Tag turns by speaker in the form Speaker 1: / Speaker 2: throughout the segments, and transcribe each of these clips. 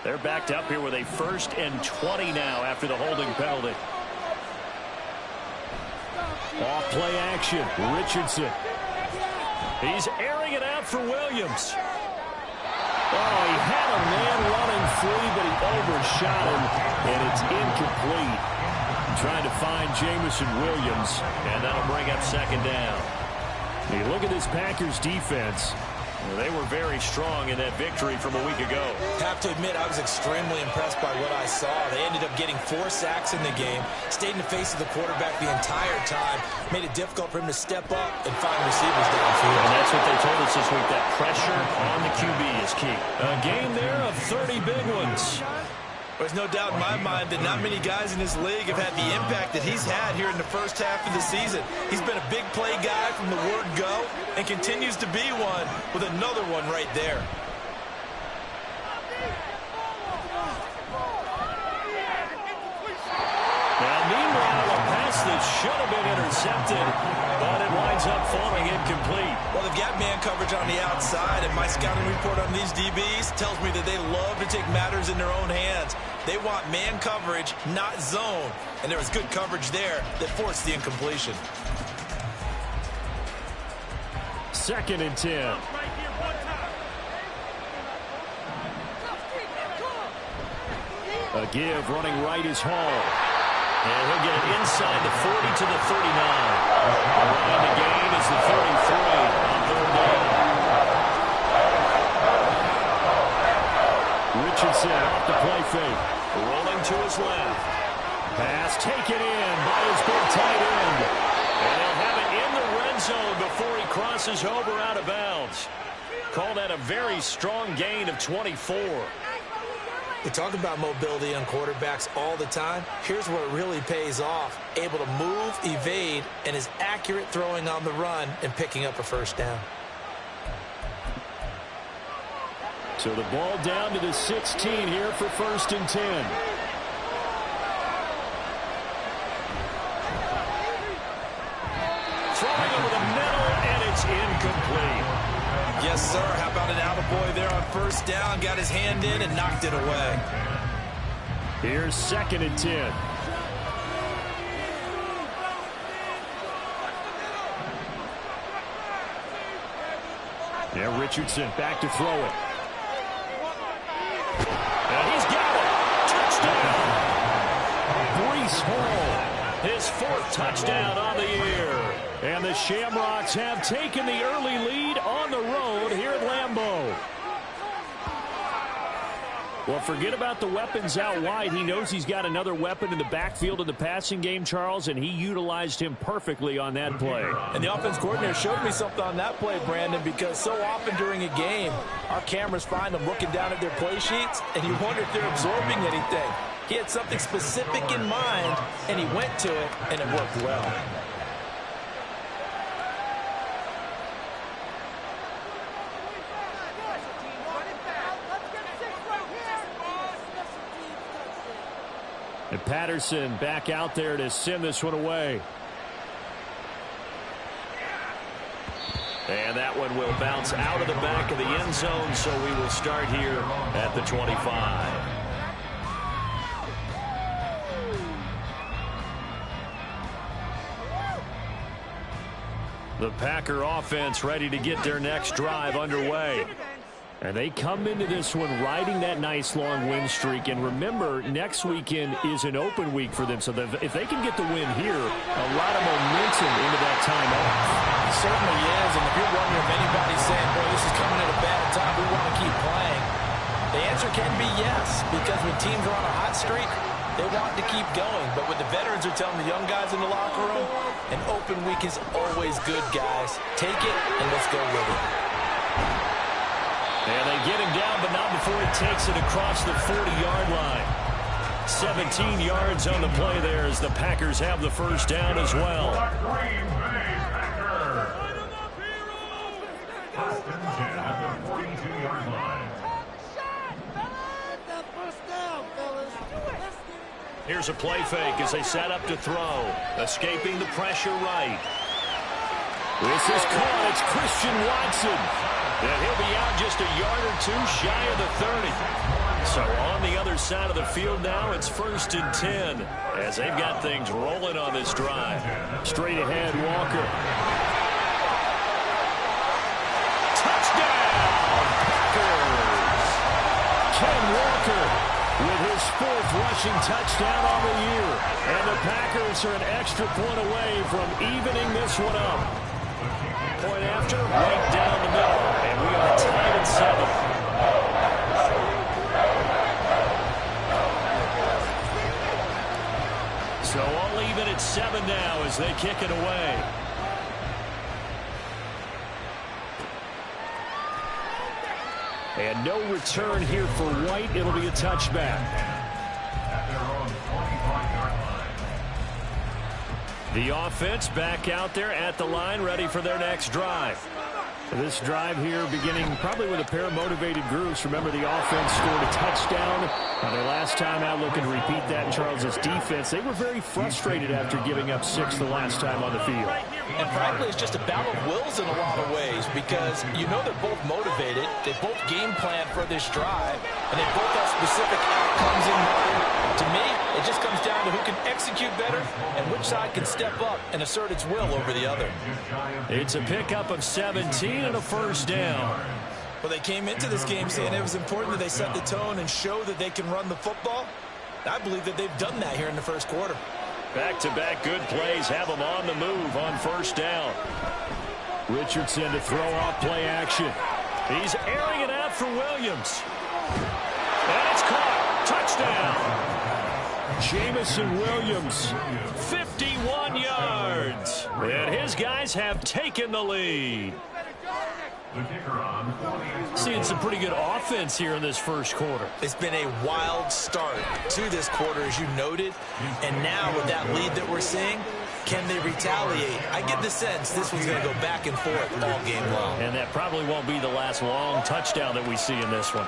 Speaker 1: They're backed up here with a 1st and 20 now after the holding penalty. Off play action. Richardson. He's airing it out for Williams. Oh, he had a man running free, but he overshot him, and it's incomplete. Trying to find Jameson Williams, and that'll bring up 2nd down. Hey, look at this Packers defense. They were very strong in that victory from a week ago.
Speaker 2: Have to admit, I was extremely impressed by what I saw. They ended up getting 4 sacks in the game, stayed in the face of the quarterback the entire time, made it difficult for him to step up and find receivers downfield.
Speaker 1: And that's what they told us this week, that pressure on the QB is key. A game there of 30 big ones.
Speaker 2: There's no doubt in my mind that not many guys in this league have had the impact that he's had here in the first half of the season. He's been a big play guy from the word go and continues to be one with another one right there.
Speaker 1: Now, meanwhile, a pass that should have been intercepted, but it winds up falling incomplete.
Speaker 2: Well, they've got man coverage on the outside, and my scouting report on these DBs tells me that they love to take matters in their own hands. They want man coverage, not zone. And there was good coverage there that forced the incompletion.
Speaker 1: 2nd and 10. A give running right is Hall. And he'll get it inside the 40 to the 39. Around the gain is the 33 on 3rd down. Richardson off the play fake. Rolling to his left. Pass taken in by his big tight end. And they'll have it in the red zone before he crosses over out of bounds. Call that a very strong gain of 24.
Speaker 2: We talk about mobility on quarterbacks all the time. Here's where it really pays off. Able to move, evade, and is accurate throwing on the run and picking up a 1st down.
Speaker 1: So the ball down to the 16 here for 1st and 10. Throwing over the middle, and it's incomplete.
Speaker 2: Yes, sir. How about an attaboy there on 1st down? Got his hand in and knocked it away.
Speaker 1: Here's 2nd and 10. Yeah, Richardson back to throw it. And he's got it. Touchdown. Breece Hall, his 4th touchdown on the year. And the Shamrocks have taken the early lead on the road here at Lambeau. Well, forget about the weapons out wide. He knows he's got another weapon in the backfield of the passing game, Charles, and he utilized him perfectly on that play.
Speaker 2: And the offense coordinator showed me something on that play, Brandon, because so often during a game, our cameras find them looking down at their play sheets, and you wonder if they're absorbing anything. He had something specific in mind, and he went to it, and it worked well.
Speaker 1: And Patterson back out there to send this one away. And that one will bounce out of the back of the end zone, so we will start here at the 25. The Packer offense ready to get their next drive underway. And they come into this one riding that nice long win streak. And remember, next weekend is an open week for them. So if they can get the win here, a lot of momentum into that time off.
Speaker 2: It certainly is. And if you're wondering if anybody's saying, boy, this is coming at a bad time, we want to keep playing, the answer can be yes. Because when teams are on a hot streak, they want to keep going. But what the veterans are telling the young guys in the locker room, an open week is always good, guys. Take it and let's go with it.
Speaker 1: And they get him down, but not before he takes it across the 40-yard line. 17 yards on the play there as the Packers have the 1st down as well. Here's a play fake as they set up to throw. Escaping the pressure right. This is caught. It's Christian Watson. And he'll be out just a yard or two shy of the 30. So on the other side of the field now, it's 1st and 10 as they've got things rolling on this drive. Straight ahead, Walker. Touchdown, Packers! Ken Walker with his 4th rushing touchdown on the year. And the Packers are an extra point away from evening this one up. Point after, right down the middle. And we are tied at 7. So all even at 7 now as they kick it away. And no return here for White. It'll be a touchback. The offense back out there at the line, ready for their next drive. This drive here beginning probably with a pair of motivated groups. Remember, the offense scored a touchdown. Now, their last time out looking to repeat that in Charles' defense. They were very frustrated after giving up 6 the last time on the field.
Speaker 2: And frankly, it's just a battle of wills in a lot of ways because you know they're both motivated. They both game plan for this drive, and they both have specific outcomes in mind. To me, it just comes down to who can execute better and which side can step up and assert its will over the other.
Speaker 1: It's a pickup of 17 and a 1st down.
Speaker 2: Well, they came into this game saying it was important that they set the tone and show that they can run the football. I believe that they've done that here in the first quarter.
Speaker 1: Back-to-back good plays have them on the move on 1st down. Richardson to throw off play action. He's airing it out for Williams. And it's caught. Touchdown. Jamison Williams, 51 yards. And his guys have taken the lead. Seeing some pretty good offense here in this first quarter.
Speaker 2: It's been a wild start to this quarter, as you noted. And now with that lead that we're seeing, can they retaliate? I get the sense this one's going to go back and forth all game long.
Speaker 1: And that probably won't be the last long touchdown that we see in this one.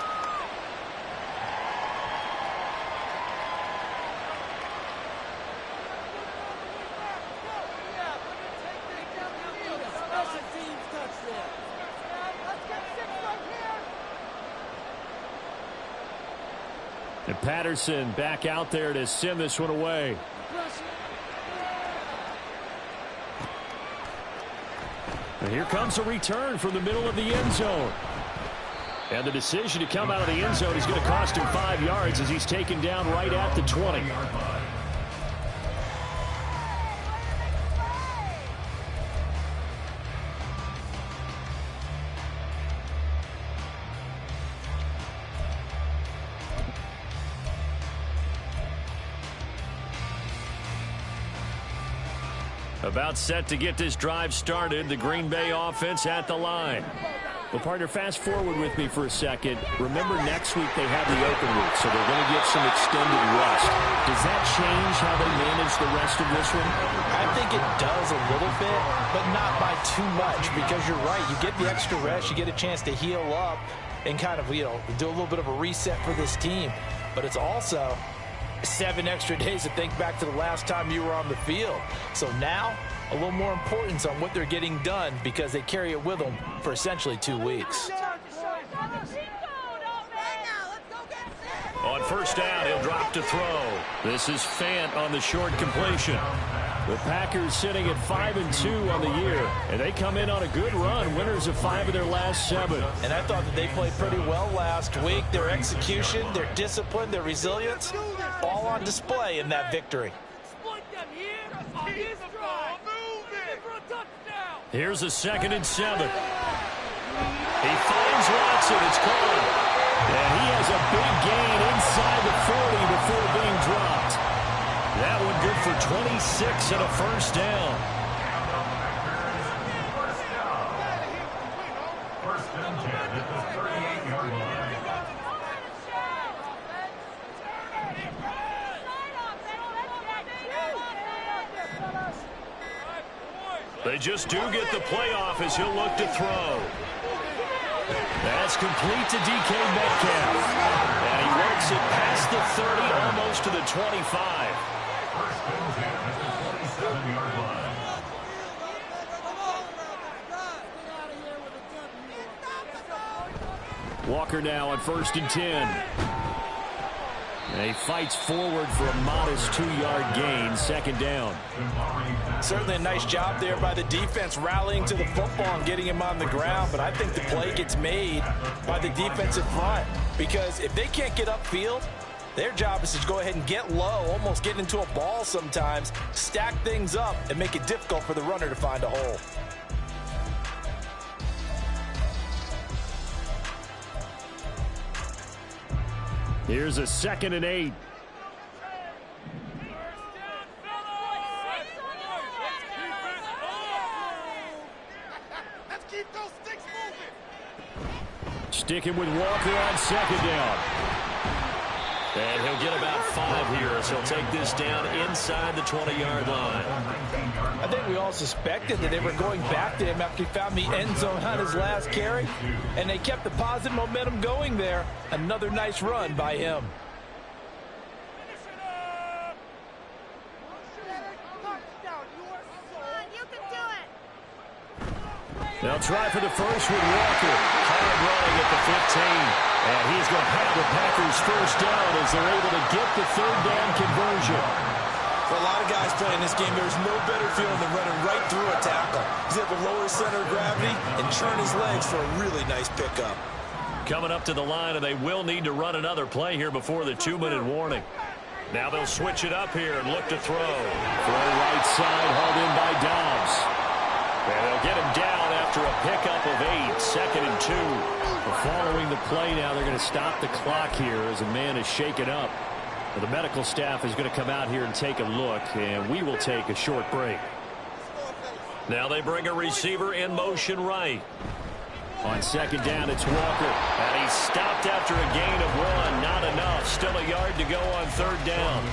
Speaker 1: And Patterson back out there to send this one away. And here comes a return from the middle of the end zone. And the decision to come out of the end zone is going to cost him 5 yards as he's taken down right at the 20. About set to get this drive started. The Green Bay offense at the line. Well, partner, fast forward with me for a second. Remember, next week they have the open week, so they're going to get some extended rest. Does that change how they manage the rest of this one?
Speaker 2: I think it does a little bit, but not by too much, because you're right. You get the extra rest. You get a chance to heal up and kind of, do a little bit of a reset for this team. But it's also 7 extra days to think back to the last time you were on the field. So now, a little more importance on what they're getting done because they carry it with them for essentially 2 weeks.
Speaker 1: On 1st down, he'll drop to throw. This is Fant on the short completion. The Packers sitting at 5-2 on the year, and they come in on a good run, winners of 5 of their last 7.
Speaker 2: And I thought that they played pretty well last week. Their execution, their discipline, their resilience, all on display in that victory.
Speaker 1: Here's a 2nd and 7. He finds Watson. It's caught. And he has a big gain inside the 40 before being dropped. That one good for 26 and a 1st down. They just do get the playoff as he'll look to throw. That's complete to DK Metcalf. And he works it past the 30, almost to the 25. Walker now on 1st and 10. And he fights forward for a modest 2-yard gain, second down.
Speaker 2: Certainly a nice job there by the defense rallying to the football and getting him on the ground, but I think the play gets made by the defensive front because if they can't get upfield, their job is to go ahead and get low, almost get into a ball sometimes, stack things up, and make it difficult for the runner to find a hole.
Speaker 1: Here's a 2nd and 8.
Speaker 3: Let's keep those sticks moving.
Speaker 1: Sticking with Walker on 2nd down. And he'll get about 5 here as he'll take this down inside the 20-yard line.
Speaker 2: I think we all suspected that they were going back to him after he found the end zone on his last carry, and they kept the positive momentum going there. Another nice run by him.
Speaker 1: They'll try for the first with Walker. Hard running at the 15. And he's going to have the Packers first down as they're able to get the 3rd down conversion.
Speaker 2: For a lot of guys playing this game, there's no better feeling than running right through a tackle. He's able to lower his center of gravity and churn his legs for a really nice pickup.
Speaker 1: Coming up to the line, and they will need to run another play here before the 2-minute warning. Now they'll switch it up here and look to throw. Throw right side, hauled in by Dobbs. And they'll get him down after a pickup of 8, 2nd and 2. Following the play now, they're going to stop the clock here as a man is shaken up. The medical staff is going to come out here and take a look, and we will take a short break. Now they bring a receiver in motion right. On 2nd down, it's Walker. And he's stopped after a gain of 1. Not enough. Still a yard to go on 3rd down.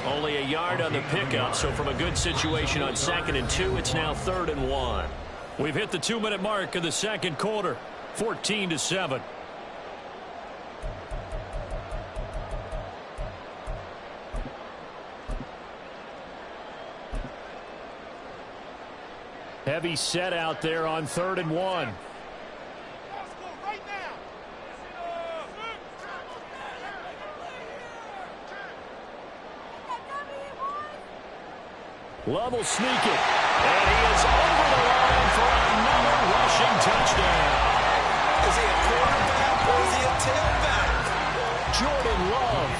Speaker 1: Only a yard on the pickup, so from a good situation on 2nd and 2, it's now 3rd and 1. We've hit the 2-minute mark of the 2nd quarter. 14-7. Heavy set out there on 3rd and 1. Love will sneak it. And he is over the line for another rushing touchdown.
Speaker 2: Is he a quarterback or is he a tailback?
Speaker 1: Jordan Love,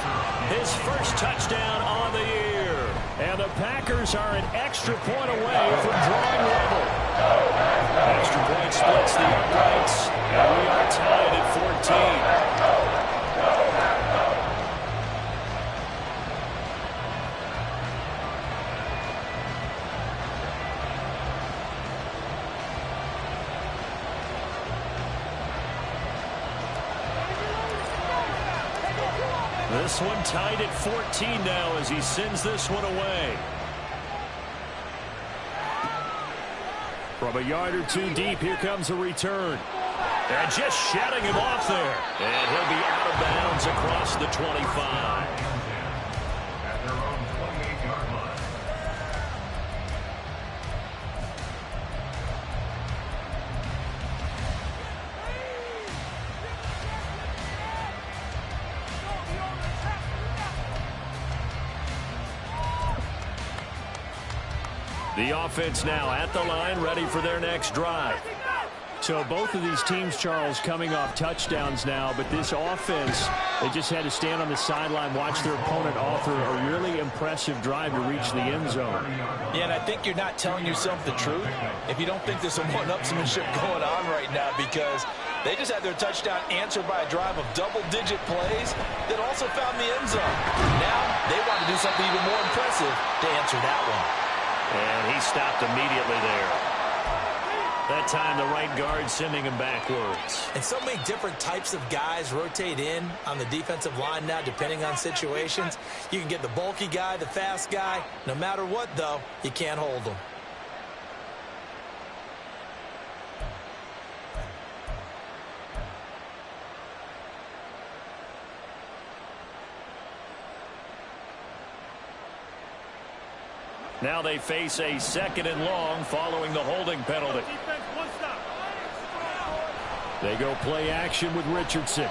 Speaker 1: his first touchdown on the year. And the Packers are an extra point away from drawing level. Extra point splits the uprights, and we are tied at 14. This one tied at 14 now as he sends this one away. From a yard or 2 deep, here comes a return. And just shutting him off there. And he'll be out of bounds across the 25.
Speaker 4: At their own 28-yard line.
Speaker 1: The offense now at the line, ready for their next drive. So both of these teams, Charles, coming off touchdowns now, but this offense, they just had to stand on the sideline, watch their opponent author a really impressive drive to reach the end zone.
Speaker 2: Yeah, and I think you're not telling yourself the truth if you don't think there's some one-upsmanship going on right now, because they just had their touchdown answered by a drive of double-digit plays that also found the end zone. Now they want to do something even more impressive to answer that one.
Speaker 1: And he stopped immediately there. That time the right guard sending him backwards.
Speaker 2: And so many different types of guys rotate in on the defensive line now depending on situations. You can get the bulky guy, the fast guy. No matter what, though, you can't hold them.
Speaker 1: Now they face a 2nd and long following the holding penalty. They go play action with Richardson.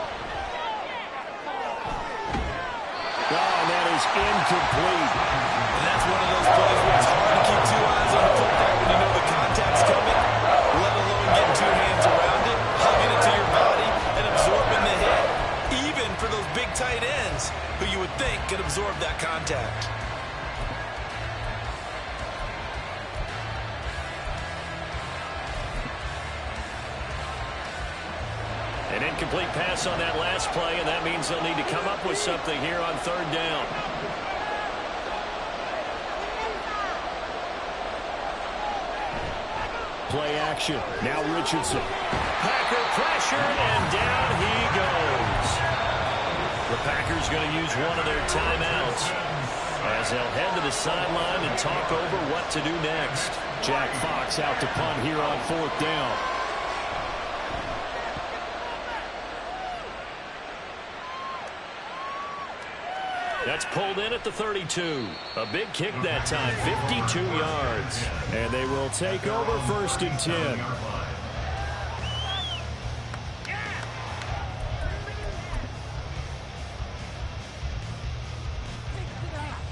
Speaker 1: is incomplete.
Speaker 2: And that's one of those plays where it's hard to keep two eyes on the football when you know the contact's coming, let alone getting two hands around it, hugging it to your body, and absorbing the hit, even for those big tight ends who you would think could absorb that contact.
Speaker 1: An incomplete pass on that last play, and that means they'll need to come up with something here on third down. Play action. Now Richardson. Packer pressure, and down he goes. The Packers going to use one of their timeouts as they'll head to the sideline and talk over what to do next. Jack Fox out to punt here on fourth down. That's pulled in at the 32. A big kick that time, 52 yards. And they will take over first and 10.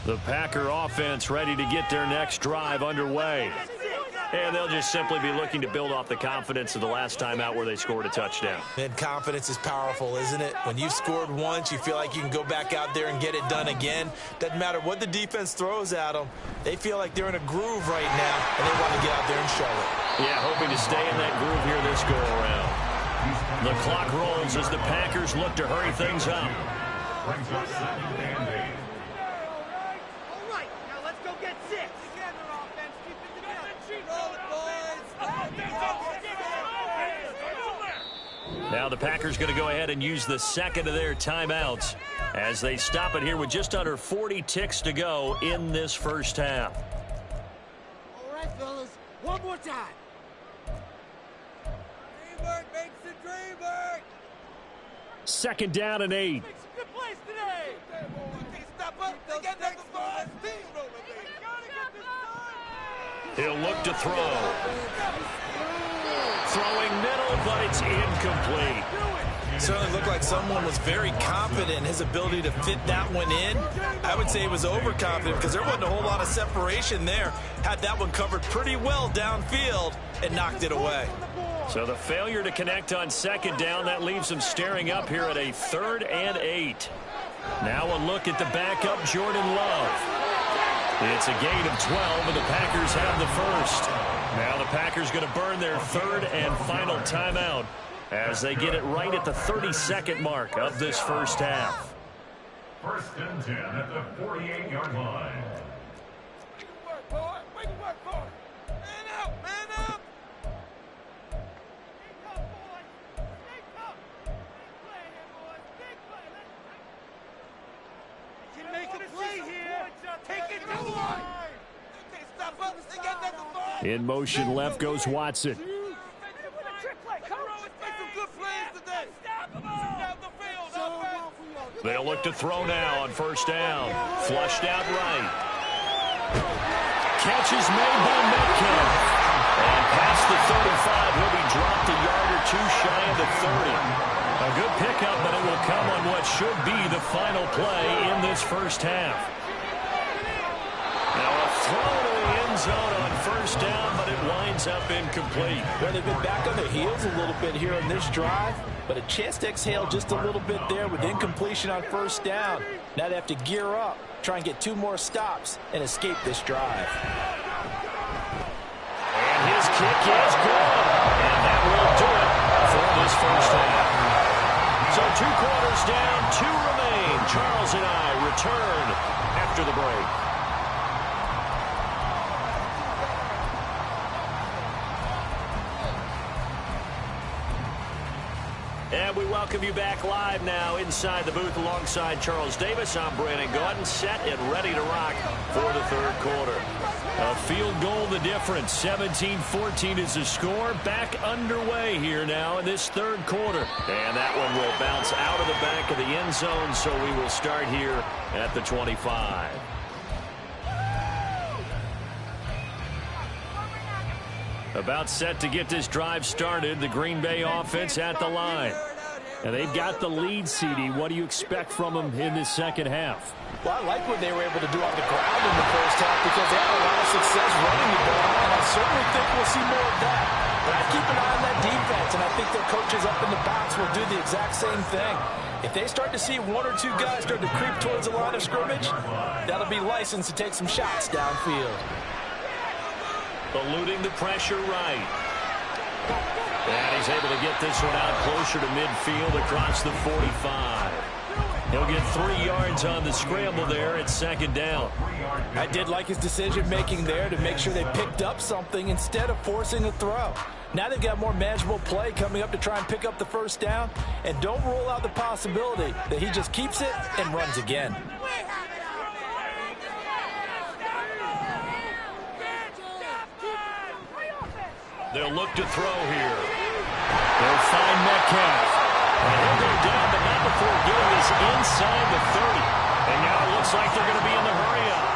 Speaker 1: The Packer offense ready to get their next drive underway. And they'll just simply be looking to build off the confidence of the last time out where they scored a touchdown.
Speaker 2: And confidence is powerful, isn't it? When you've scored once, you feel like you can go back out there and get it done again. Doesn't matter what the defense throws at them. They feel like they're in a groove right now, and they want to get out there and show it.
Speaker 1: Yeah, hoping to stay in that groove here this go-around. The clock rolls as the Packers look to hurry things up. Now the Packers going to go ahead and use the second of their timeouts as they stop it here with just under 40 ticks to go in this first half.
Speaker 3: All right, fellas, one more time. Dream work makes the dream work.
Speaker 1: Second down and 8.
Speaker 3: Makes a good place today. Can't stop up. They get next boys.
Speaker 1: He'll look to throw. Throwing middle, but it's incomplete.
Speaker 2: Certainly looked like someone was very confident in his ability to fit that one in. I would say he was overconfident because there wasn't a whole lot of separation there. Had that one covered pretty well downfield and knocked it away.
Speaker 1: So the failure to connect on second down, that leaves them staring up here at a 3rd and 8. Now a look at the backup, Jordan Love. It's a gain of 12, and the Packers have the first. Now the Packers going to burn their 3rd and final timeout as they get it right at the 32nd mark of this first half.
Speaker 4: First and 10 at the 48-yard line.
Speaker 3: Make it work, boy. Make it work, boy. Man up, man up. Big up, boy. Big up. Big play here, boys. Big play. They can make a play here. Take it to the line. They can't stop us. They got nothing for it.
Speaker 1: In motion left goes Watson. They'll look to throw now on first down. Flushed out right. Catch is made by Metcalf. And past the 35, he'll be dropped a yard or two shy of the 30. A good pickup, but it will come on what should be the final play in this first half. Now a throw to the end zone on first down, but it winds up incomplete.
Speaker 2: Well, they've been back on their heels a little bit here on this drive, but a chance to exhale just a little bit there with incompletion on first down. Now they have to gear up, try and get 2 more stops, and escape this drive.
Speaker 1: And his kick is good. And that will do it for this first half. So 2 quarters down, 2 remain. Charles and I return after the break. And we welcome you back live now inside the booth alongside Charles Davis. I'm Brandon Gaudin, set and ready to rock for the 3rd quarter. A field goal the difference. 17-14 is the score. Back underway here now in this 3rd quarter. And that one will bounce out of the back of the end zone, so we will start here at the 25. About set to get this drive started. The Green Bay offense at the line. And they've got the lead, CD. What do you expect from them in this second half?
Speaker 2: Well, I like what they were able to do on the ground in the first half because they had a lot of success running the ball, and I certainly think we'll see more of that. But I keep an eye on that defense, and I think their coaches up in the box will do the exact same thing. If they start to see one or two guys start to creep towards the line of scrimmage, that'll be licensed to take some shots downfield.
Speaker 1: Eluding the pressure right. And he's able to get this one out closer to midfield across the 45. He'll get 3 yards on the scramble there at second down.
Speaker 2: I did like his decision-making there to make sure they picked up something instead of forcing a throw. Now they've got more manageable play coming up to try and pick up the first down. And don't rule out the possibility that he just keeps it and runs again.
Speaker 1: They'll look to throw here. They'll find Metcalf. And he'll go down, but not before getting this inside the 30. And now it looks like they're going to be in the hurry-up.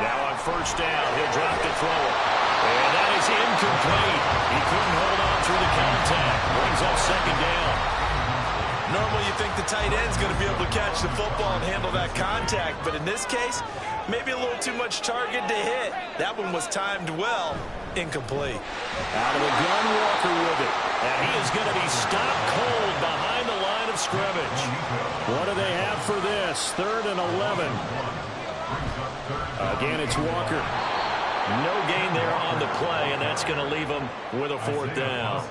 Speaker 1: Now on first down, he'll drop to throw it. And that is incomplete. He couldn't hold on through the contact. Brings up second down.
Speaker 5: Normally you think the tight end's going to be able to catch the football and handle that contact, but in this case, maybe a little too much target to hit. That one was timed well. Incomplete.
Speaker 1: Out of the gun, Walker with it. And he is going to be stopped cold behind the line of scrimmage. What do they have for this? 3rd and 11. Again, it's Walker. No gain there on the play, and that's going to leave them with a 4th down.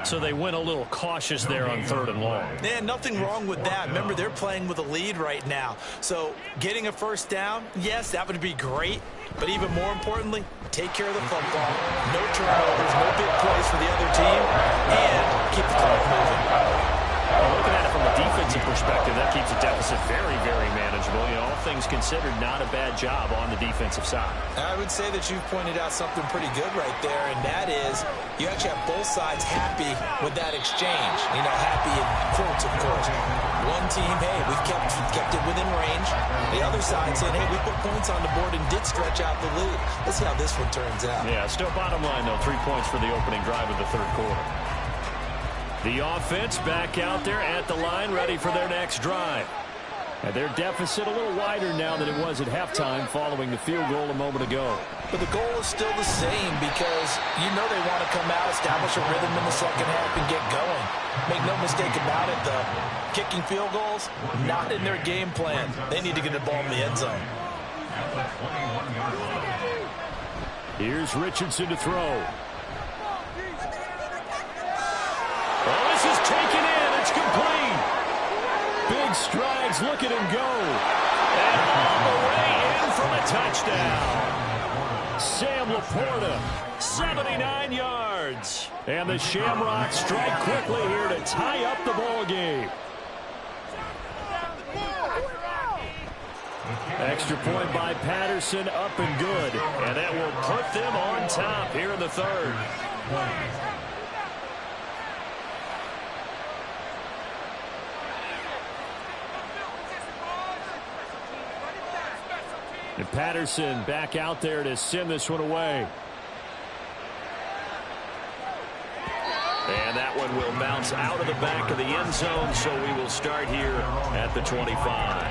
Speaker 1: So they went a little cautious there on 3rd and long.
Speaker 2: Man, nothing wrong with that. Remember, they're playing with a lead right now. So getting a first down, yes, that would be great. But even more importantly, take care of the football. No turnovers, no big plays for the other team, and keep the clock moving.
Speaker 1: Looking at it from a defensive perspective, that keeps the deficit very, very manageable. You know, all things considered, not a bad job on the defensive side.
Speaker 2: I would say that you've pointed out something pretty good right there, and that is you actually have both sides happy with that exchange. You know, happy in quotes, of course. One team, hey, we've kept it within range. The other side saying, hey, we put points on the board and did stretch out the lead. Let's see how this one turns out.
Speaker 1: Yeah, still bottom line, though, 3 points for the opening drive of the 3rd quarter. The offense back out there at the line, ready for their next drive. And their deficit a little wider now than it was at halftime following the field goal a moment ago.
Speaker 2: But the goal is still the same because you know they want to come out, establish a rhythm in the second half, and get going. Make no mistake about it, though. Kicking field goals, not in their game plan. They need to get the ball in the end zone.
Speaker 1: Here's Richardson to throw. Oh, this is taken in. It's complete. Big strides. Look at him go. And all the way in from a touchdown. Sam Laporta, 79 yards. And the Shamrocks strike quickly here to tie up the ball game. Extra point by Patterson, up and good. And that will put them on top here in the 3rd. And Patterson back out there to send this one away. And that one will bounce out of the back of the end zone, so we will start here at the 25.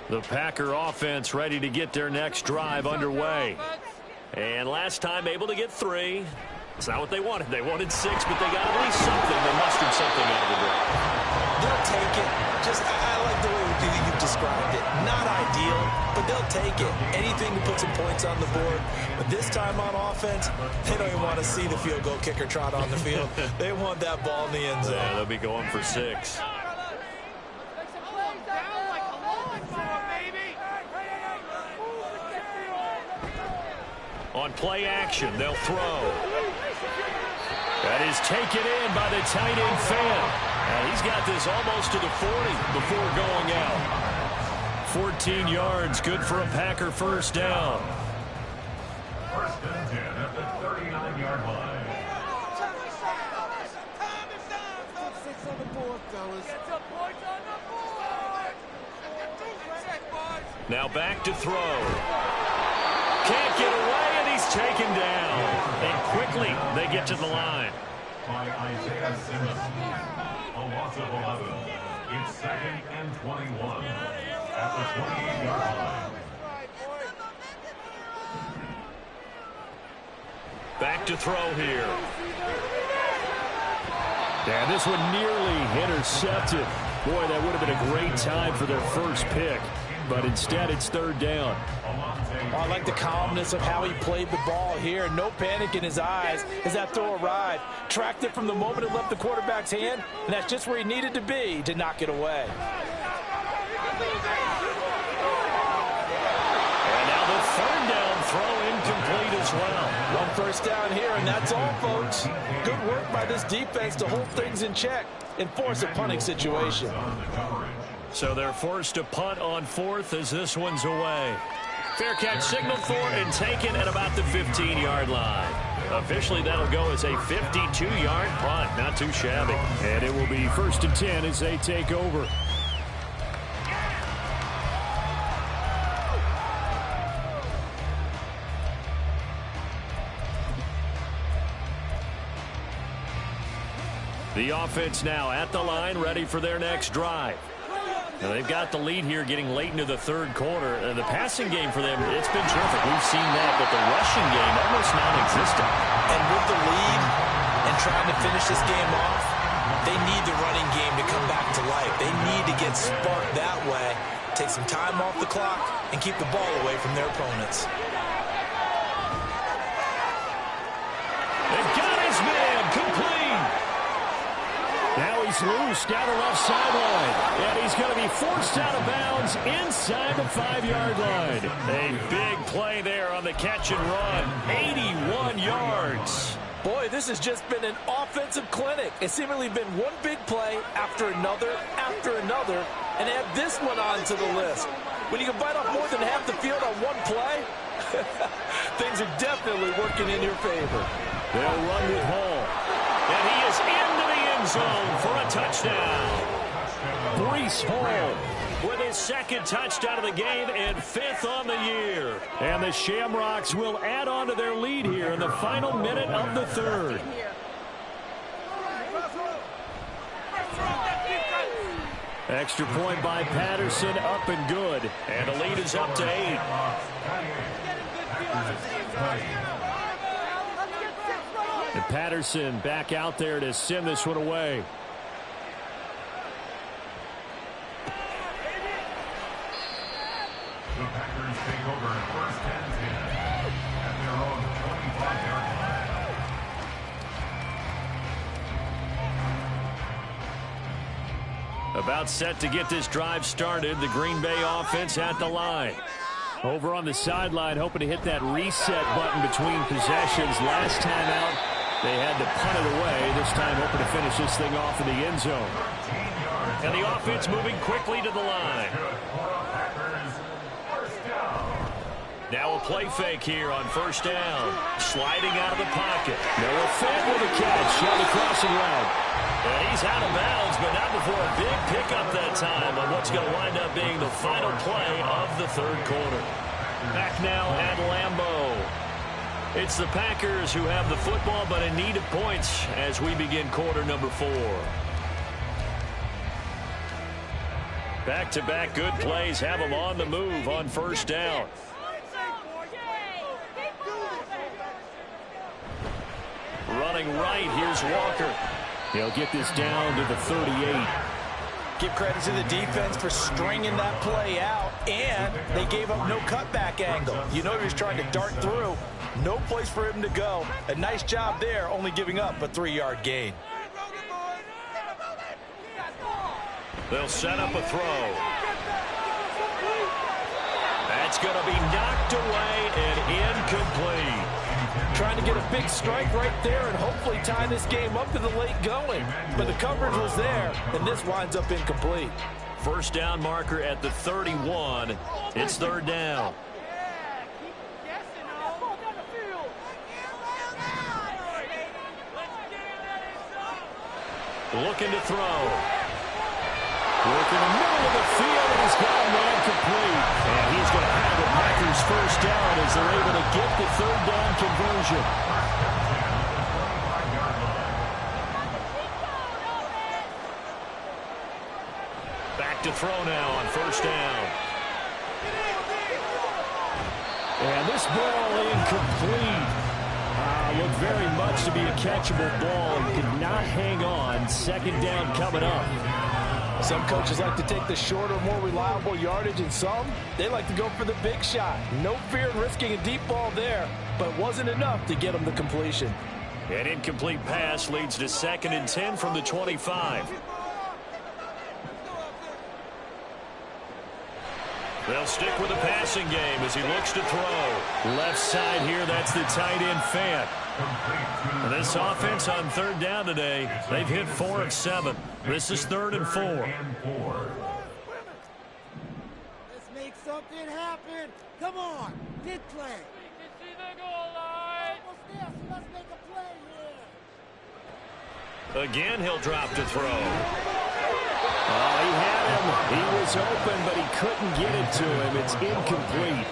Speaker 1: The Packer offense ready to get their next drive underway. And last time able to get 3. It's not what they wanted. They wanted 6, but they got at least something. They mustered something out of the drive.
Speaker 2: They'll take it. I like the way you've described it. Not ideal, but they'll take it. Anything to put some points on the board. But this time on offense, they don't even want to see the field goal kicker trot on the field. They want that ball in the end zone.
Speaker 1: Yeah, they'll be going for 6. On play action, they'll throw. That is taken in by the tight end Fan. And he's got this almost to the 40 before going out. 14 yards, good for a Packer first down.
Speaker 4: 1st and 10 at the 39-yard line.
Speaker 3: Get some points on the board, fellas. Get some points on the board.
Speaker 1: Now back to throw. Can't get away, and he's taken down. And quickly, they get to the line.
Speaker 4: By Isaiah Simmons. A loss of 11. It's 2nd and 21 at the 28-yard line.
Speaker 1: Back to throw here. And this one nearly intercepted. Boy, that would have been a great time for their first pick. But instead, it's 3rd down.
Speaker 2: Oh, I like the calmness of how he played the ball here. No panic in his eyes as that throw arrived. Tracked it from the moment it left the quarterback's hand, and that's just where he needed to be to knock it away.
Speaker 1: And now the 3rd down throw incomplete as well.
Speaker 2: 1 first down here, and that's all, folks. Good work by this defense to hold things in check and force a punting situation.
Speaker 1: So they're forced to punt on 4th as this one's away. Fair catch signaled for and taken at about the 15-yard line. Officially, that'll go as a 52-yard punt. Not too shabby. And it will be 1st and 10 as they take over. The offense now at the line, ready for their next drive. Now they've got the lead here getting late into the 3rd quarter. The passing game for them, it's been terrific. We've seen that, but the rushing game almost non-existent.
Speaker 2: And with the lead and trying to finish this game off, they need the running game to come back to life. They need to get sparked that way, take some time off the clock, and keep the ball away from their opponents.
Speaker 1: They've got his man complete. Now he's loose down the left sideline. And he's going to be forced out of bounds inside the 5-yard line. A big play there on the catch and run. 81 yards.
Speaker 2: Boy, this has just been an offensive clinic. It's seemingly been one big play after another, and add this one onto the list. When you can bite off more than half the field on one play, things are definitely working in your favor.
Speaker 1: They'll run with Hall. And he is into the end zone for a touchdown. Breece Hall with his 2nd touchdown of the game and 5th on the year. And the Shamrocks will add on to their lead here in the final minute of the 3rd. Extra point by Patterson, up and good. And the lead is up to 8. And Patterson back out there to send this one away.
Speaker 4: The Packers take over 1st and 10 at their own 25-yard line.
Speaker 1: About set to get this drive started. The Green Bay offense at the line. Over on the sideline, hoping to hit that reset button between possessions. Last time out, they had to punt it away. This time, hoping to finish this thing off in the end zone. And the offense moving quickly to the line. Now a play fake here on 1st down. Sliding out of the pocket. Noah Fant with a catch on the crossing route. And he's out of bounds, but not before a big pickup that time on what's going to wind up being the final play of the 3rd quarter. Back now at Lambeau. It's the Packers who have the football, but in need of points as we begin quarter number 4. Back-to-back good plays have them on the move on 1st down. Running right, here's Walker. He'll get this down to the 38.
Speaker 2: Give credit to the defense for stringing that play out, and they gave up no cutback angle. You know he was trying to dart through. No place for him to go. A nice job there, only giving up a 3-yard gain.
Speaker 1: They'll set up a throw. That's going to be knocked away and incomplete.
Speaker 2: Trying to get a big strike right there and hopefully tie this game up to the late going. But the coverage was there, and this winds up incomplete.
Speaker 1: 1st down marker at the 31. It's 3rd down. Looking to throw. Working the middle of the field. he's got a man complete. And he's going to have the Packers first down as they're able to get the third down conversion. Back to throw now on first down. And this ball incomplete. Looked very much to be a catchable ball and could not hang on. Second down coming up.
Speaker 2: Some coaches like to take the shorter, more reliable yardage, and some, they like to go for the big shot. No fear in risking a deep ball there, but it wasn't enough to get them the completion.
Speaker 1: An incomplete pass leads to 2nd and 10 from the 25. They'll stick with the passing game as he looks to throw. Left side here, that's the tight end Fant. This offense on third down today, they've hit 4 of 7. This is 3rd and 4.
Speaker 3: Let's make something happen. Come on, big play. You can see the goal line. Almost there, so let's make a play here.
Speaker 1: Again, he'll drop to throw. Oh, he had him. He was open, but he couldn't get it to him. It's incomplete.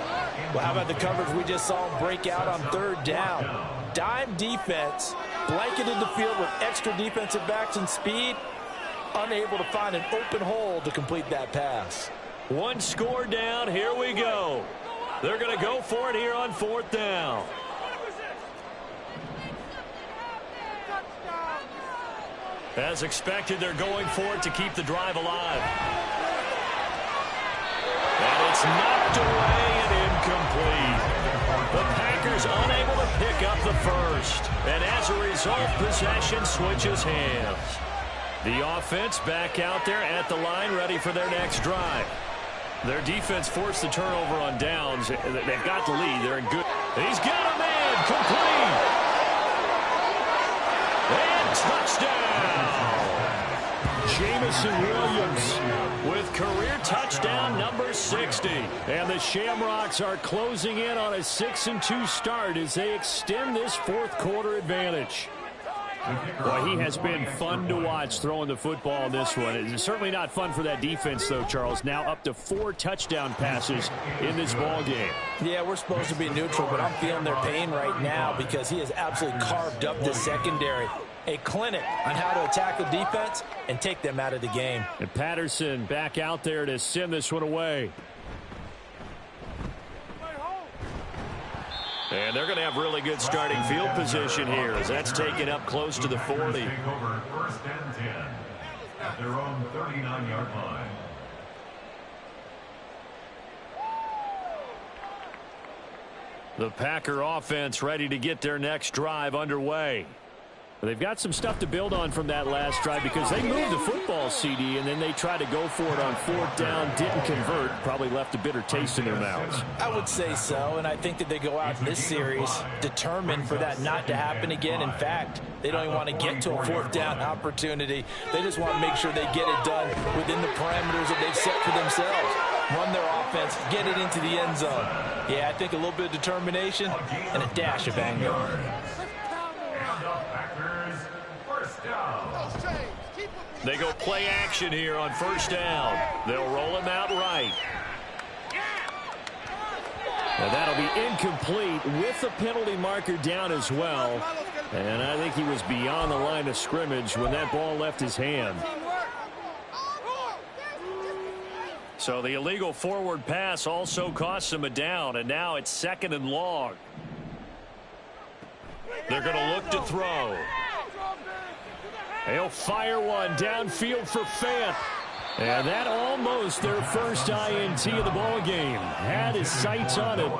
Speaker 2: Well, how about the coverage we just saw him break out on third down? Dime defense, blanketed the field with extra defensive backs and speed, unable to find an open hole to complete that pass.
Speaker 1: One score down. Here we go. They're going to go for it here on 4th down. As expected, they're going for it to keep the drive alive. And it's knocked away and incomplete. The Packers unable to pick up the first. And as a result, possession switches hands. The offense back out there at the line, ready for their next drive. Their defense forced the turnover on downs. They've got the lead. They're in good. He's got a man complete. And touchdown! Jameson Williams with career touchdown number 60. And the Shamrocks are closing in on a 6-2 start as they extend this 4th quarter advantage. Boy, he has been fun to watch throwing the football in this one. It's certainly not fun for that defense, though, Charles. Now up to 4 touchdown passes in this ball game.
Speaker 2: Yeah, we're supposed to be neutral, but I'm feeling their pain right now because he has absolutely carved up the secondary. A clinic on how to attack the defense and take them out of the game.
Speaker 1: And Patterson back out there to send this one away. And they're going to have really good starting field position here as that's taken up close to the 40.
Speaker 4: Take over 1st and 10 at their own 39-yard line.
Speaker 1: The Packer offense ready to get their next drive underway. They've got some stuff to build on from that last drive because they moved the football, CD, and then they tried to go for it on 4th down, didn't convert, probably left a bitter taste in their mouths.
Speaker 2: I would say so, and I think that they go out in this series determined for that not to happen again. In fact, they don't even want to get to a 4th down opportunity. They just want to make sure they get it done within the parameters that they've set for themselves. Run their offense, get it into the end zone. Yeah, I think a little bit of determination and a dash of anger.
Speaker 1: They go play action here on 1st down. They'll roll him out right. And that'll be incomplete with the penalty marker down as well. And I think he was beyond the line of scrimmage when that ball left his hand. So the illegal forward pass also cost him a down, and now it's 2nd and long. They're going to look to throw. He'll fire one downfield for Fant. And that almost their first INT of the ball game. Had his sights on it,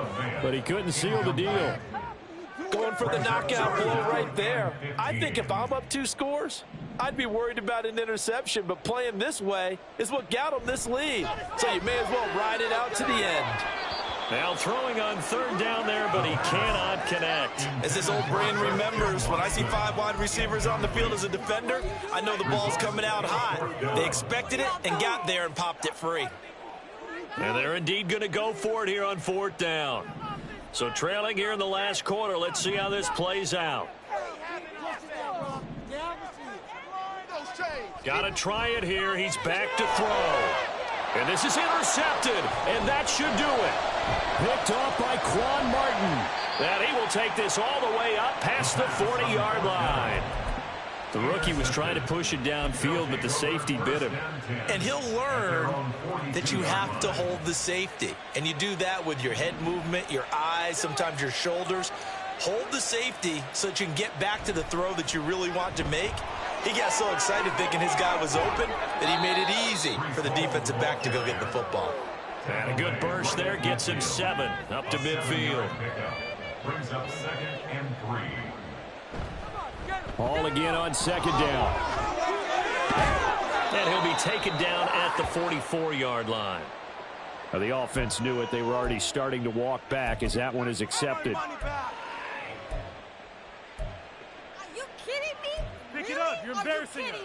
Speaker 1: but he couldn't seal the deal.
Speaker 2: Going for the knockout blow right there. I think if I'm up 2 scores, I'd be worried about an interception, but playing this way is what got him this lead. So you may as well ride it out to the end.
Speaker 1: Now throwing on 3rd down there, but he cannot connect.
Speaker 5: As this old brain remembers, when I see 5 wide receivers on the field as a defender, I know the ball's coming out hot. They expected it and got there and popped it free.
Speaker 1: And they're indeed going to go for it here on 4th down. So trailing here in the last quarter, let's see how this plays out. Got to try it here. He's back to throw. And this is intercepted, and that should do it. Picked off by Quan Martin. And he will take this all the way up past the 40-yard line. The rookie was trying to push it downfield, but the safety bit him.
Speaker 5: And he'll learn that you have to hold the safety. And you do that with your head movement, your eyes, sometimes your shoulders. Hold the safety so that you can get back to the throw that you really want to make. He got so excited thinking his guy was open that he made it easy for the defensive back to go get the football.
Speaker 1: And a good burst there gets him 7 up to midfield.
Speaker 4: Brings up 2nd and 3.
Speaker 1: Ball again on 2nd down. And he'll be taken down at the 44-yard line. Now, the offense knew it. They were already starting to walk back as that one is accepted.
Speaker 6: Pick it up. You're embarrassing us.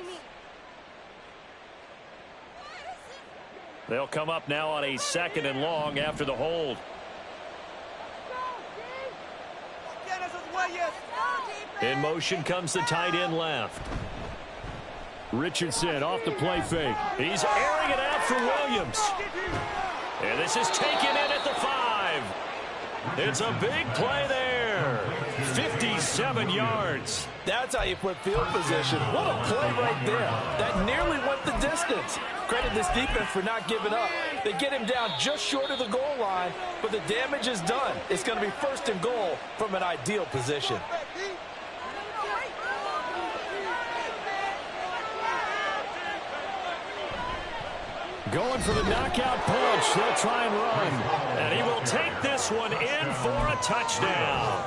Speaker 1: They'll come up now on a 2nd and long after the hold. In motion comes the tight end left. Richardson off the play fake. He's airing it out for Williams. And this is taken in at the 5. It's a big play there. 57 yards.
Speaker 2: That's how you put field position. What a play right there. That nearly went the distance. Credit this defense for not giving up. They get him down just short of the goal line, but the damage is done. It's going to be 1st and goal from an ideal position.
Speaker 1: Going for the knockout punch. They'll try and run. And he will take this one in for a touchdown.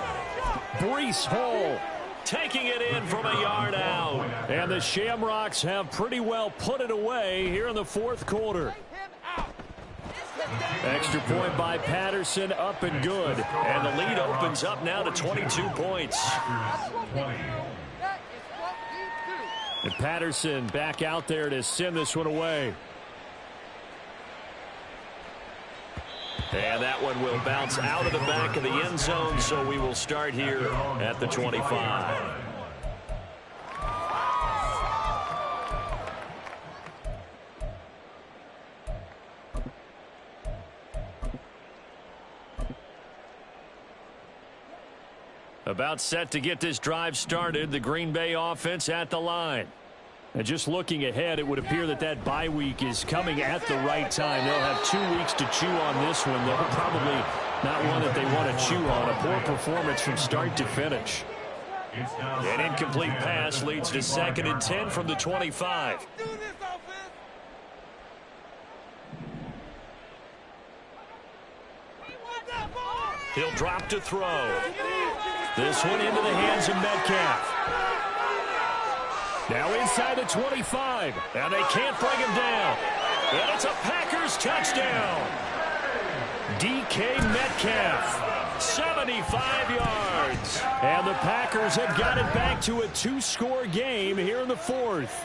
Speaker 1: Breece Hall taking it in from a yard out. And the Shamrocks have pretty well put it away here in the 4th quarter. Extra point by Patterson, up and good. And the lead opens up now to 22 points. And Patterson back out there to send this one away. And that one will bounce out of the back of the end zone, so we will start here at the 25. About set to get this drive started, the Green Bay offense at the line. And just looking ahead, it would appear that that bye week is coming at the right time. They'll have 2 weeks to chew on this one. They'll probably not one that they want to chew on. A poor performance from start to finish. An incomplete pass leads to 2nd and 10 from the 25. He'll drop to throw. This one into the hands of Metcalf. Now inside the 25, and they can't bring him down. And it's a Packers touchdown. DK Metcalf, 75 yards. And the Packers have got it back to a 2-score game here in the 4th.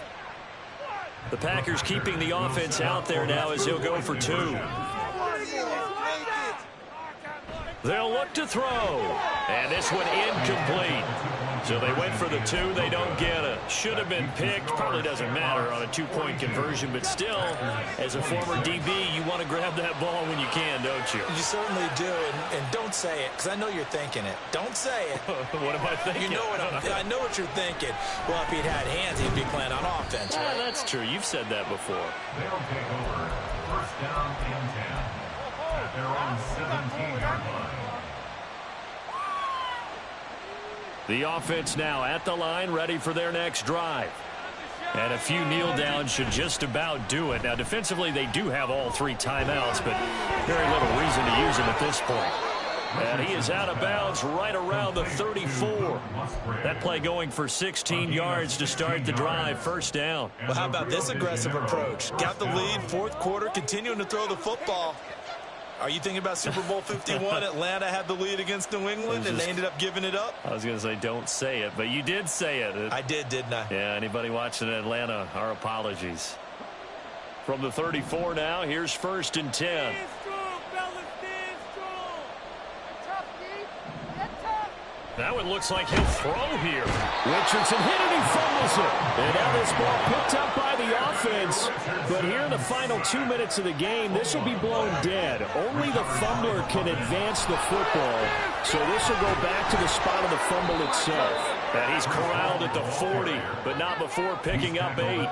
Speaker 1: The Packers keeping the offense out there now as he'll go for 2. They'll look to throw. And this one incomplete. So they went for the 2. They don't get it. Should have been picked. Probably doesn't matter on a 2-point conversion. But still, as a former DB, you want to grab that ball when you can, don't you?
Speaker 2: You certainly do. And don't say it, because I know you're thinking it. Don't say it.
Speaker 1: What am I thinking?
Speaker 2: You know I know what you're thinking. Well, if he'd had hands, he'd be playing on offense, right?
Speaker 1: That's true. You've said that before.
Speaker 4: They'll take over 1st down and 10 at their own 17-yard line.
Speaker 1: The offense now at the line, ready for their next drive. And a few kneel downs should just about do it. Now, defensively, they do have all 3 timeouts, but very little reason to use them at this point. And he is out of bounds right around the 34. That play going for 16 yards to start the drive, 1st down.
Speaker 5: Well, how about this aggressive approach? Got the lead, 4th quarter, continuing to throw the football. Are you thinking about Super Bowl 51? Atlanta had the lead against New England, and they ended up giving it up?
Speaker 1: I was going to say don't say it, but you did say it.
Speaker 5: I did, didn't I?
Speaker 1: Yeah, anybody watching Atlanta, our apologies. From the 34 now, here's 1st and 10. Now it looks like he'll throw here. Richardson hit it, he fumbles it. And now this ball picked up by the offense. But here in the final 2 minutes of the game, this will be blown dead. Only the fumbler can advance the football. So this will go back to the spot of the fumble itself. And he's corralled at the 40, but not before picking up 8.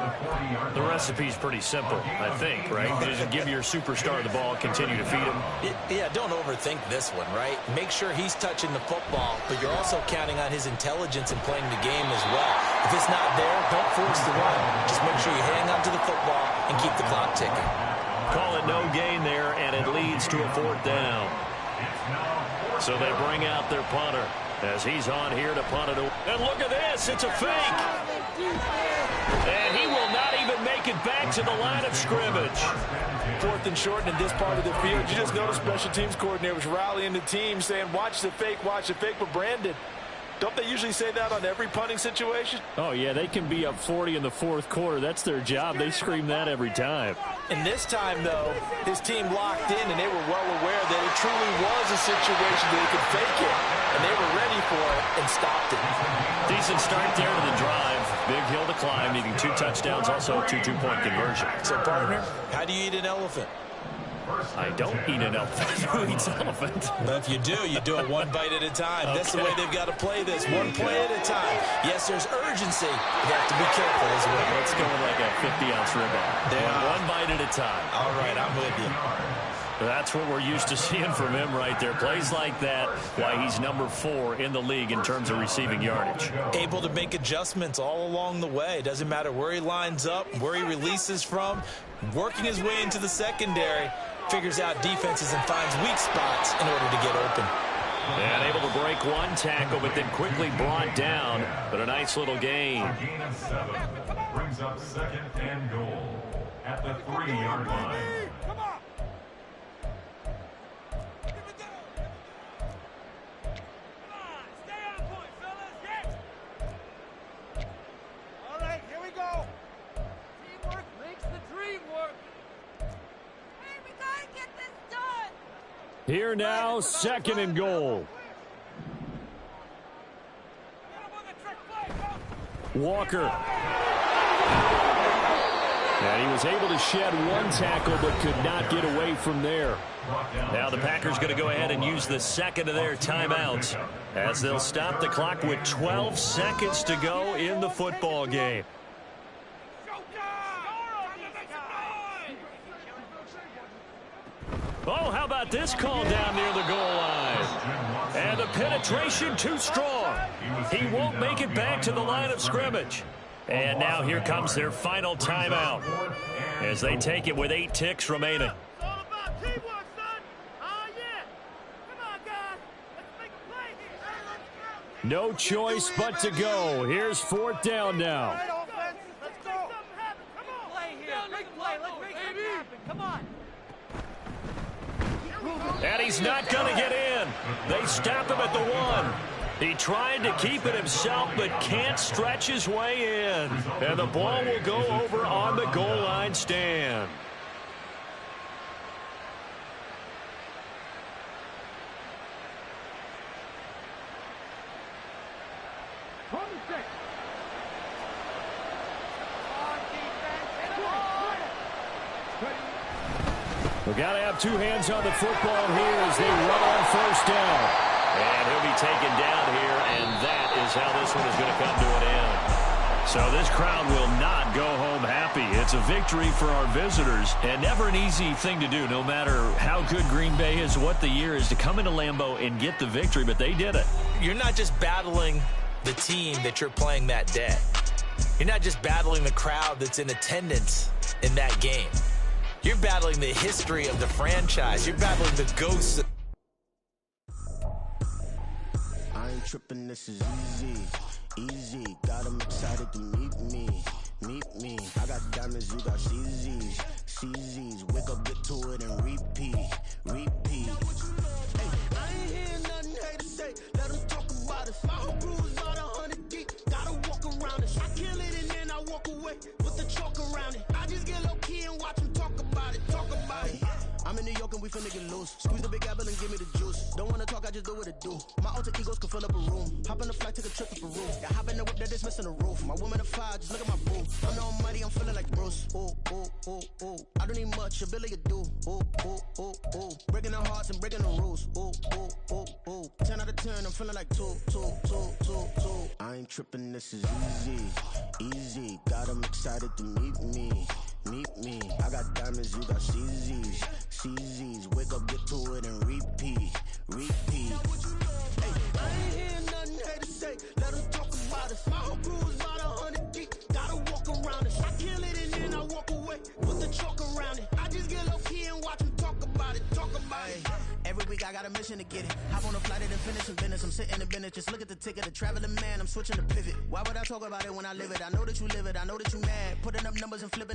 Speaker 1: The recipe's pretty simple, I think, right? Just give your superstar the ball, continue to feed him.
Speaker 5: Yeah, don't overthink this one, right? Make sure he's touching the football, but you're also counting on his intelligence in playing the game as well. If it's not there, don't force the run. Just make sure you hang on to the football and keep the clock ticking.
Speaker 1: Call it no gain there, and it leads to a 4th down. So they bring out their punter as he's on here to punt it. And look at this, it's a fake. And he will not even make it back to the line of scrimmage.
Speaker 2: 4th and short in this part of the field. You just noticed special teams coordinators rallying the team saying, watch the fake, but Brandon, don't they usually say that on every punting situation?
Speaker 1: Oh, yeah, they can be up 40 in the 4th quarter. That's their job. They scream that every time.
Speaker 2: And this time, though, his team locked in, and they were well aware that it truly was a situation that they could fake it, and they were ready for it and stopped it.
Speaker 1: Decent start there to the drive. Big hill to climb, needing 2 touchdowns, also a 2 2-point conversion.
Speaker 2: So, partner, how do you eat an elephant?
Speaker 1: I don't eat an elephant. Who eats elephant?
Speaker 2: But if you do it one bite at a time. Okay. That's the way they've got to play this, one play at a time. Yes, there's urgency. You have to be careful as well.
Speaker 1: Let's go with like a 50-ounce ribeye. One bite at a time.
Speaker 2: All right, I'm with you.
Speaker 1: That's what we're used to seeing from him right there. Plays like that, why he's number 4 in the league in terms of receiving yardage.
Speaker 2: Able to make adjustments all along the way. Doesn't matter where he lines up, where he releases from. Working his way into the secondary. Figures out defenses and finds weak spots in order to get open.
Speaker 1: And able to break 1 tackle, but then quickly brought down. But a nice little gain.
Speaker 4: A gain of 7 brings up 2nd and goal at the 3-yard line.
Speaker 3: Come on.
Speaker 1: Here now, 2nd and goal. Walker. And he was able to shed 1 tackle, but could not get away from there. Now the Packers going to go ahead and use the 2nd of their timeouts as they'll stop the clock with 12 seconds to go in the football game. Oh, how about this call down near the goal line? And the penetration too strong. He won't make it back to the line of scrimmage. And now here comes their final timeout as they take it with 8 ticks remaining.
Speaker 6: It's all about teamwork, son. Oh, yeah. Come on, guys. Let's make a play here.
Speaker 1: No choice but to go. Here's 4th down now.
Speaker 3: Let's go. Play here. Big play. Let's make it happen. Come on.
Speaker 1: And he's not going to get in. They stop him at the 1. He tried to keep it himself, but can't stretch his way in. And the ball will go over on the goal line stand. We've got to have 2 hands on the football here as they run on 1st down. And he'll be taken down here, and that is how this one is going to come to an end. So this crowd will not go home happy. It's a victory for our visitors, and never an easy thing to do, no matter how good Green Bay is, what the year is, to come into Lambeau and get the victory, but they did it.
Speaker 5: You're not just battling the team that you're playing that day. You're not just battling the crowd that's in attendance in that game. You're battling the history of the franchise. You're battling the ghosts.
Speaker 7: I ain't tripping, this is easy. Got them excited to meet me. I got diamonds, you got CZs. Wake up, get to it, and repeat. Hey, I ain't hearing nothing haters say. Let them talk about us. My whole crew is about 100 deep. Gotta walk around it. I kill it and then I walk away with the chalk around it. I just get low key and watch them talk about it. I'm in New York and we finna get loose. Squeeze the big apple and give me the juice. Don't wanna talk, I just do what it do. My alter egos can fill up a room. Hop on the flight, take a trip to Peru. Got hop in the whip that is missing the roof. My woman a fire, just look at my boo. I'm the almighty, I'm feeling like Bruce. Ooh, ooh, ooh, ooh. I don't need much, ability to do. Ooh, ooh, ooh, ooh. Breaking the hearts and breaking the rules. Ooh, ooh, ooh, ooh. 10 out of 10, I'm feeling like 2. I ain't tripping, this is easy. Got 'em excited to meet me. I got diamonds, you got CZs. Wake up, get to it and repeat. Hey, I ain't hearing nothing haters say. Let 'em talk about us. My whole crew is about 100 deep. Gotta walk around it. I kill it and then I walk away. Put the chalk around it. I just get low key and watch 'em talk about it. Every week I got a mission to get it. Hop on a flight and then finish some business. I'm sitting in the business, just look at the ticket. A traveling man, I'm switching to pivot. Why would I talk about it when I live it? I know that you live it, I know that you mad. Putting up numbers and flipping it.